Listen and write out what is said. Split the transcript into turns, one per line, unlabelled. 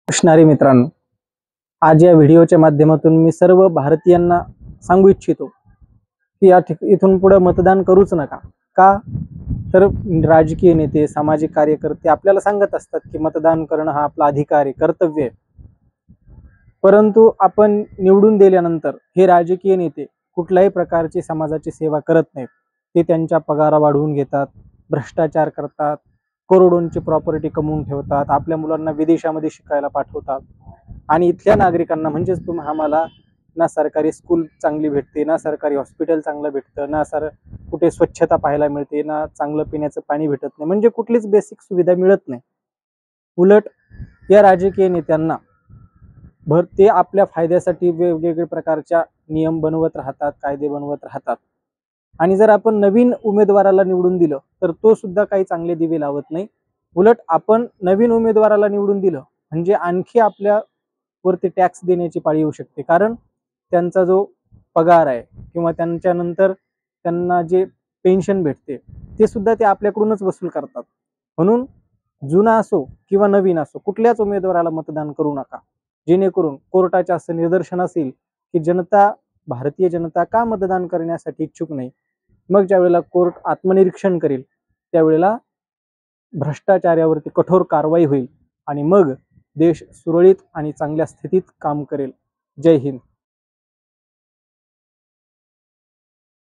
असणारे मित्रांनो, आज या व्हिडिओच्या माध्यमातून मी सर्व भारतीयांना सांगू इच्छितो की इथून पुढे मतदान करूच नका. का? तर राजकीय नेते, सामाजिक कार्यकर्ते आपल्याला सांगत असतात की मतदान करणं हा आपला अधिकार आहे, कर्तव्य आहे. परंतु आपण निवडून दिल्यानंतर हे राजकीय नेते कुठल्याही प्रकारची समाजाची सेवा करत नाहीत. ते त्यांच्या पगारा वाढवून घेतात, भ्रष्टाचार करतात, करोडोंची प्रॉपर्टी कमवून ठेवतात, आपल्या मुलांना विदेशामध्ये शिकायला पाठवतात आणि इथल्या नागरिकांना म्हणजेच आम्हाला ना सरकारी स्कूल चांगली भेटते, ना सरकारी हॉस्पिटल चांगलं भेटतं, ना कुठे स्वच्छता पाहायला मिळते, ना चांगलं पिण्याचं पाणी भेटत नाही, म्हणजे कुठलीच बेसिक सुविधा मिळत नाही. उलट या राजकीय नेत्यांना ते आपल्या फायद्यासाठी वेगवेगळ्या प्रकारच्या नियम बनवत राहतात, कायदे बनवत राहतात. आणि जर आपण नवीन उमेदवाराला निवडून दिलं तर तो सुद्धा काही चांगले दिवे लावत नाही. उलट आपण नवीन उमेदवाराला निवडून दिलं म्हणजे आणखी आपल्या वरती टॅक्स देण्याची पाळी येऊ शकते. कारण त्यांचा जो पगार आहे किंवा त्यांच्यानंतर त्यांना जे पेन्शन भेटते ते सुद्धा ते आपल्याकडूनच वसूल करतात. म्हणून जुना असो किंवा नवीन असो कुठल्याच उमेदवाराला मतदान करू नका, जेणेकरून कोर्टाचे असं निदर्शन असेल की भारतीय जनता का मतदान करण्यासाठी इच्छुक नाही. मग ज्यावेळेला कोर्ट आत्मनिरीक्षण करेल त्यावेळेला भ्रष्टाचारावरती कठोर कारवाई होईल आणि मग देश सुरळीत आणि चांगल्या स्थितीत काम करेल. जय हिंद.